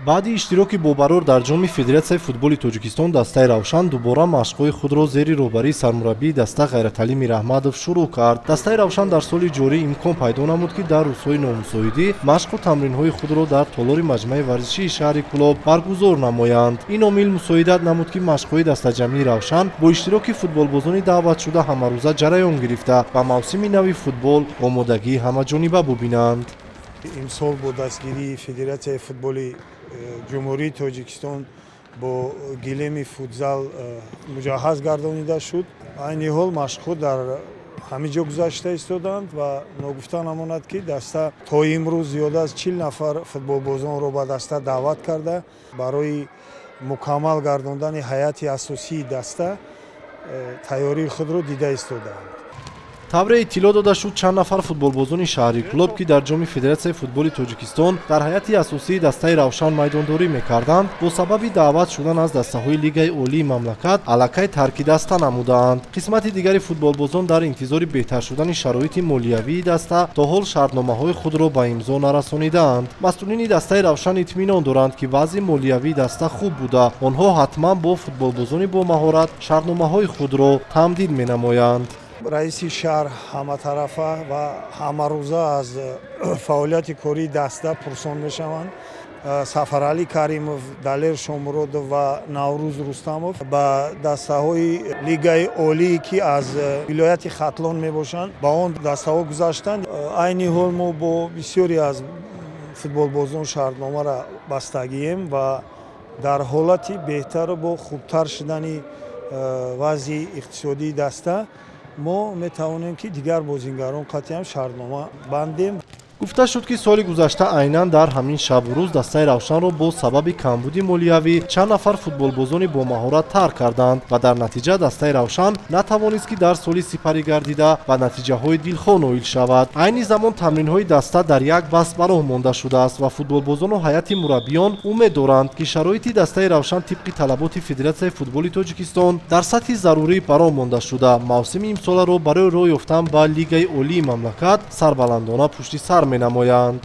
баъди иштироки бобарор дар ҷоми Федератсияи футболи Тоҷикистон дастаи Равшан дубора машқҳои худро зери роҳбарии сармураббии даста Ғайраталӣ Мираҳмадов шурӯъ кард. Дастаи Равшан дар соли ҷорӣ имкон пайдо намуд, ки дар рӯзҳои номусоидӣ машқу тамринҳои худро дар толори маҷмӯи варзишии шаҳри Кӯлоб баргузор намоянд. Ин омил мусоидат намуд, ки машқҳои дастаҷамъии Равшан бо иштироки футболбозони даъватшуда ҳамарӯза ҷараён гирифта ба мавсими нави футбол омодагии ҳамаҷониба бубинанд. имсол бо дастгирии Федератсияи футболи ҷумҳурии Тоҷикистон бо гилеми футзал муҷаҳҳаз гардонида шуд. Айни ҳол машқҳо дар ҳамин ҷо гузашта истоданд ва ногуфта намонад, ки даста то имрӯз зиёда аз 40 нафар футболбозонро ба даста даъват карда барои мукаммал гардондани ҳайати асосии даста тайёрии худро дида истодаанд. тавре иттилоъ дода шуд, чанд нафар футболбозони шаҳри Кӯлоб, ки дар ҷоми Федератсияи футболи Тоҷикистон дар ҳайати асосии дастаи Равшан майдондорӣ мекарданд, бо сабаби даъват шудан аз дастаҳои Лигаи олии мамлакат аллакай тарки даста намуданд. қисмати дигари футболбозон дар интизори беҳтар шудани шароити молиявии даста то ҳол шартномаҳои худро ба имзо нарасонидаанд. масъулини дастаи Равшан итминон доранд, ки вазъи молиявии даста хуб буда, онҳо ҳатман бо футболбозони бомаҳорат шартномаҳои худро тамдид менамоянд. раиси шаҳр ҳаматарафа ва ҳамарӯза аз фаъолияти кории даста пурсон мешаванд. Сафаралӣ Каримов, Далер Шомуродов ва Наврӯз Рустамов ба дастаҳои Лигаи олӣ, ки аз вилояти Хатлон мебошанд, ба он дастаҳо гузаштанд. айни ҳол мо бо бисёре аз футболбозон шартномаро бастагием ва дар ҳолати беҳтару бо хубтар шудани вазъи иқтисодии даста мо метавонем, ки дигар бозингарон қатъиян шартнома бандем. гуфта шуд, ки соли гузашта айнан дар ҳамин шабу рӯз дастаи Равшанро бо сабаби камбуди молиявӣ чанд нафар футболбозони бомаҳорат тарк карданд ва дар натиҷа дастаи Равшан натавонист, ки дар соли сипарӣ гардида ба натиҷаҳои дилхоҳ ноил шавад. айни замон тамринҳои даста дар як баст ба роҳ монда шудааст ва футболбозону ҳайати мураббиён умед доранд, ки шароити дастаи Равшан тибқи талаботи Федератсияи футболи Тоҷикистон дар сатҳи зарурӣ баро монда шуда, мавсими имсоларо барои роҳ ёфтан ба Лигаи олии мамлакат сарбаландона пушти сар менамоянд.